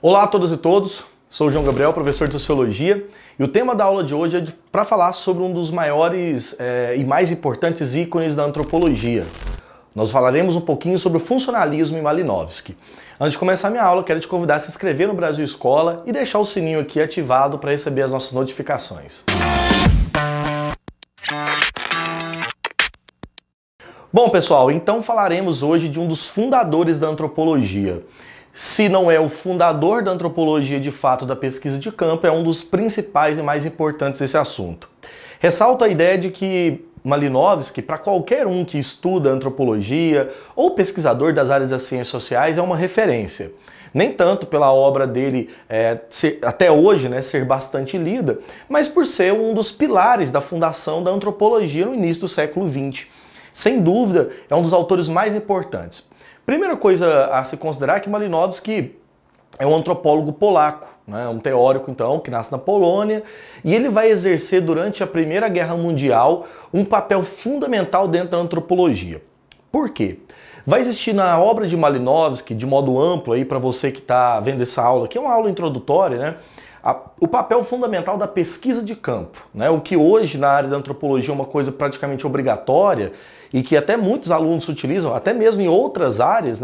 Olá a todas e todos, sou o João Gabriel, professor de Sociologia, e o tema da aula de hoje é para falar sobre um dos maiores e mais importantes ícones da antropologia. Nós falaremos um pouquinho sobre o funcionalismo em Malinowski. Antes de começar minha aula, quero te convidar a se inscrever no Brasil Escola e deixar o sininho aqui ativado para receber as nossas notificações. Bom, pessoal, então falaremos hoje de um dos fundadores da antropologia. Se não é o fundador da antropologia de fato da pesquisa de campo, é um dos principais e mais importantes desse assunto. Ressalto a ideia de que Malinowski, para qualquer um que estuda antropologia ou pesquisador das áreas das ciências sociais, é uma referência. Nem tanto pela obra dele até hoje ser bastante lida, mas por ser um dos pilares da fundação da antropologia no início do século XX. Sem dúvida, é um dos autores mais importantes. Primeira coisa a se considerar é que Malinowski é um antropólogo polaco, um teórico então que nasce na Polônia, e ele vai exercer durante a Primeira Guerra Mundial um papel fundamental dentro da antropologia. Por quê? Vai existir na obra de Malinowski, de modo amplo aí para você que está vendo essa aula, que é uma aula introdutória, o papel fundamental da pesquisa de campo, o que hoje na área da antropologia é uma coisa praticamente obrigatória e que até muitos alunos utilizam, até mesmo em outras áreas,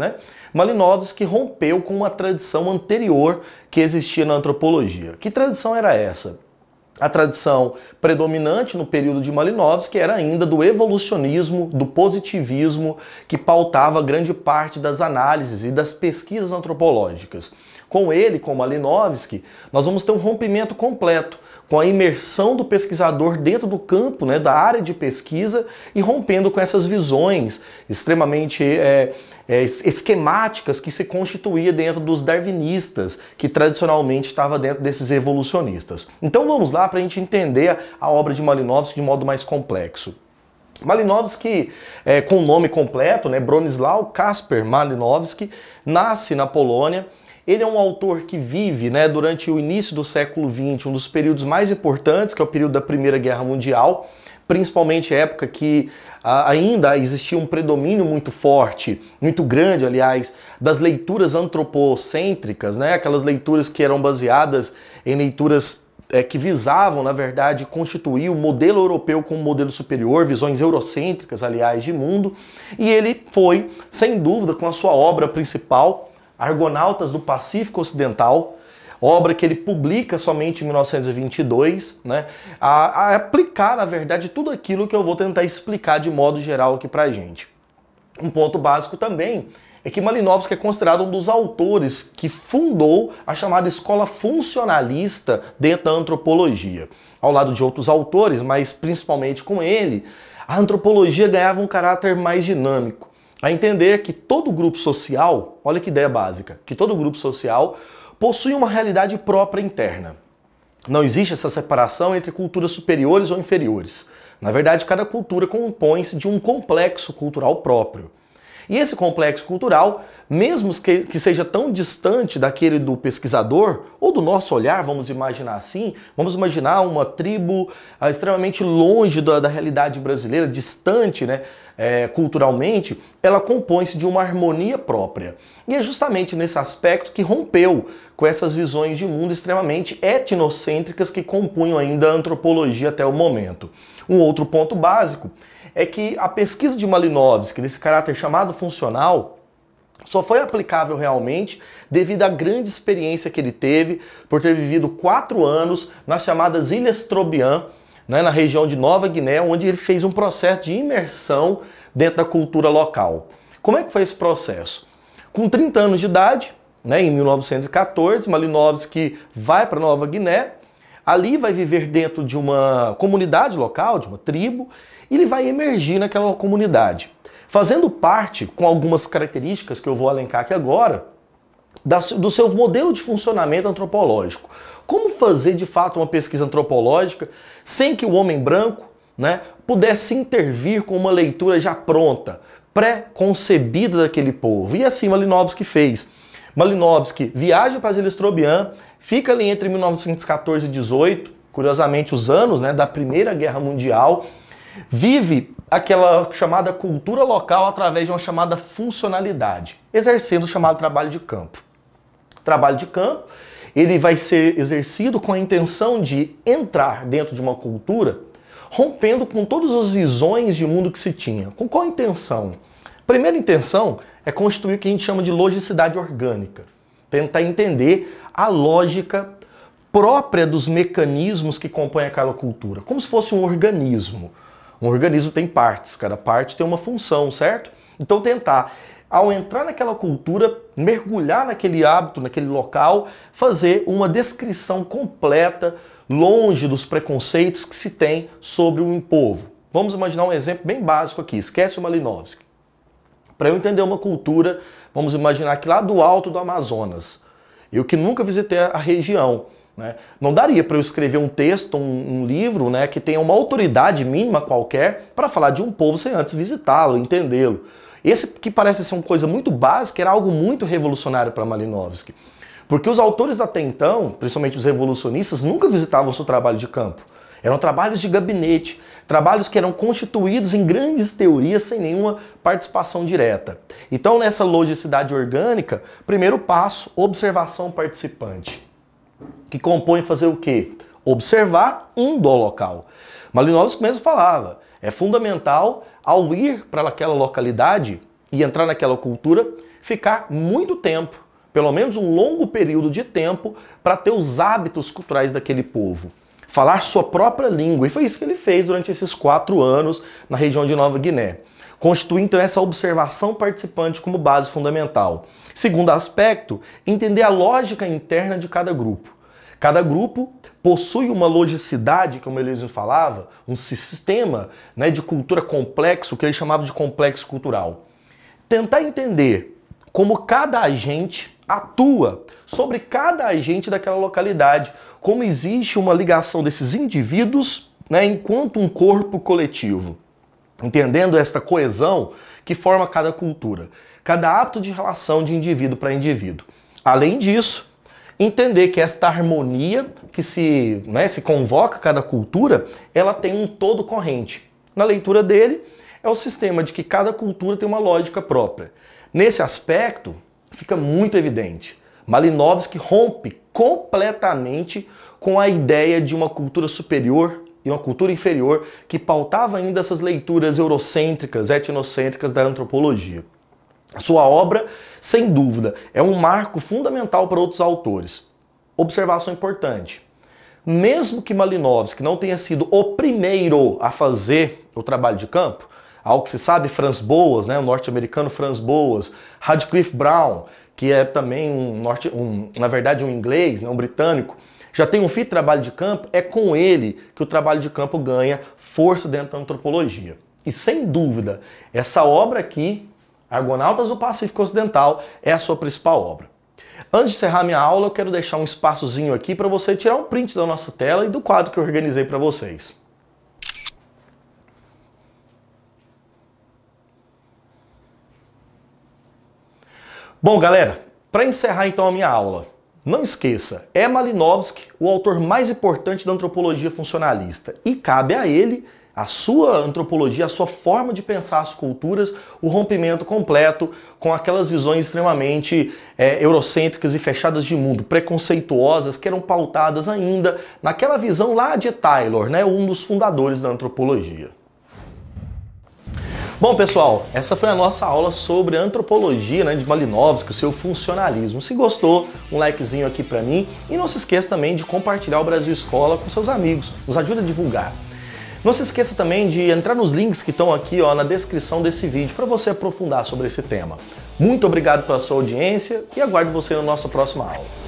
Malinowski rompeu com uma tradição anterior que existia na antropologia. Que tradição era essa? A tradição predominante no período de Malinowski era ainda do evolucionismo, do positivismo, que pautava grande parte das análises e das pesquisas antropológicas. Com ele, com Malinowski, nós vamos ter um rompimento completo, com a imersão do pesquisador dentro do campo, da área de pesquisa, e rompendo com essas visões extremamente esquemáticas que se constituía dentro dos darwinistas, que tradicionalmente estava dentro desses evolucionistas. Então vamos lá para a gente entender a obra de Malinowski de modo mais complexo. Malinowski, com o nome completo, Bronisław Kasper Malinowski, nasce na Polônia. Ele é um autor que vive durante o início do século XX, um dos períodos mais importantes, que é o período da Primeira Guerra Mundial, principalmente época que ainda existia um predomínio muito forte, muito grande, aliás, das leituras antropocêntricas, aquelas leituras que eram baseadas em leituras que visavam, na verdade, constituir o modelo europeu como modelo superior, visões eurocêntricas, aliás, de mundo, e ele foi, sem dúvida, com a sua obra principal, Argonautas do Pacífico Ocidental, obra que ele publica somente em 1922, a aplicar, na verdade, tudo aquilo que eu vou tentar explicar de modo geral aqui pra gente. Um ponto básico também é que Malinowski é considerado um dos autores que fundou a chamada escola funcionalista dentro da antropologia. Ao lado de outros autores, mas principalmente com ele, a antropologia ganhava um caráter mais dinâmico. A entender que todo grupo social, olha que ideia básica, que todo grupo social possui uma realidade própria interna. Não existe essa separação entre culturas superiores ou inferiores. Na verdade, cada cultura compõe-se de um complexo cultural próprio. E esse complexo cultural, mesmo que seja tão distante daquele do pesquisador, ou do nosso olhar, vamos imaginar assim, vamos imaginar uma tribo extremamente longe da realidade brasileira, distante, culturalmente, ela compõe-se de uma harmonia própria. E é justamente nesse aspecto que rompeu com essas visões de mundo extremamente etnocêntricas que compunham ainda a antropologia até o momento. Um outro ponto básico é que a pesquisa de Malinowski, desse caráter chamado funcional, só foi aplicável realmente devido à grande experiência que ele teve por ter vivido 4 anos nas chamadas Ilhas Trobriand, na região de Nova Guiné, onde ele fez um processo de imersão dentro da cultura local. Como é que foi esse processo? Com 30 anos de idade, em 1914, Malinowski vai para Nova Guiné, ali vai viver dentro de uma comunidade local, de uma tribo, e ele vai emergir naquela comunidade, fazendo parte, com algumas características que eu vou elencar aqui agora, do seu modelo de funcionamento antropológico. Como fazer de fato uma pesquisa antropológica sem que o homem branco pudesse intervir com uma leitura já pronta, pré-concebida daquele povo. E assim Malinowski fez. Malinowski viaja para as Ilhas Trobriand, fica ali entre 1914 e 18, curiosamente os anos da Primeira Guerra Mundial, vive aquela chamada cultura local através de uma chamada funcionalidade, exercendo o chamado trabalho de campo. Trabalho de campo, ele vai ser exercido com a intenção de entrar dentro de uma cultura rompendo com todas as visões de mundo que se tinha. Com qual intenção? A primeira intenção é constituir o que a gente chama de logicidade orgânica. Tentar entender a lógica própria dos mecanismos que compõem aquela cultura, como se fosse um organismo. Um organismo tem partes, cada parte tem uma função, certo? Então tentar, ao entrar naquela cultura, mergulhar naquele hábito, naquele local, fazer uma descrição completa, longe dos preconceitos que se tem sobre um povo. Vamos imaginar um exemplo bem básico aqui, esquece o Malinowski. Para eu entender uma cultura, vamos imaginar que lá do alto do Amazonas, eu que nunca visitei a região, né, não daria para eu escrever um texto, um livro, né, que tenha uma autoridade mínima qualquer para falar de um povo sem antes visitá-lo, entendê-lo. Esse que parece ser uma coisa muito básica, era algo muito revolucionário para Malinowski. Porque os autores até então, principalmente os revolucionistas, nunca visitavam o seu trabalho de campo. Eram trabalhos de gabinete, trabalhos que eram constituídos em grandes teorias sem nenhuma participação direta. Então, nessa logicidade orgânica, primeiro passo, observação participante, que compõe fazer o quê? Observar do local. Malinowski mesmo falava, é fundamental, ao ir para aquela localidade e entrar naquela cultura, ficar muito tempo, pelo menos um longo período de tempo, para ter os hábitos culturais daquele povo. Falar sua própria língua. E foi isso que ele fez durante esses 4 anos na região de Nova Guiné. Constitui então essa observação participante como base fundamental. Segundo aspecto, entender a lógica interna de cada grupo. Cada grupo possui uma logicidade, como ele mesmo falava, um sistema, né, de cultura complexo, que ele chamava de complexo cultural. Tentar entender como cada agente atua sobre cada agente daquela localidade, como existe uma ligação desses indivíduos, né, enquanto um corpo coletivo. Entendendo esta coesão que forma cada cultura, cada hábito de relação de indivíduo para indivíduo. Além disso, entender que esta harmonia que se convoca cada cultura, ela tem um todo corrente. Na leitura dele, é o sistema de que cada cultura tem uma lógica própria. Nesse aspecto, fica muito evidente. Malinowski rompe completamente com a ideia de uma cultura superior e uma cultura inferior que pautava ainda essas leituras eurocêntricas, etnocêntricas da antropologia. Sua obra, sem dúvida, é um marco fundamental para outros autores. Observação importante. Mesmo que Malinowski não tenha sido o primeiro a fazer o trabalho de campo, ao que se sabe, Franz Boas, né, o norte-americano Franz Boas, Radcliffe Brown, que é também na verdade um inglês, né, um britânico, já tem um feito de trabalho de campo, é com ele que o trabalho de campo ganha força dentro da antropologia. E sem dúvida, essa obra aqui, Argonautas do Pacífico Ocidental, é a sua principal obra. Antes de encerrar minha aula, eu quero deixar um espaçozinho aqui para você tirar um print da nossa tela e do quadro que eu organizei para vocês. Bom, galera, para encerrar então a minha aula, não esqueça, é Malinowski o autor mais importante da antropologia funcionalista e cabe a ele, a sua antropologia, a sua forma de pensar as culturas, o rompimento completo com aquelas visões extremamente eurocêntricas e fechadas de mundo, preconceituosas, que eram pautadas ainda naquela visão lá de Taylor, né, um dos fundadores da antropologia. Bom, pessoal, essa foi a nossa aula sobre a antropologia, né, de Malinowski, o seu funcionalismo. Se gostou, um likezinho aqui pra mim e não se esqueça também de compartilhar o Brasil Escola com seus amigos, nos ajuda a divulgar. Não se esqueça também de entrar nos links que estão aqui na descrição desse vídeo para você aprofundar sobre esse tema. Muito obrigado pela sua audiência e aguardo você na nossa próxima aula.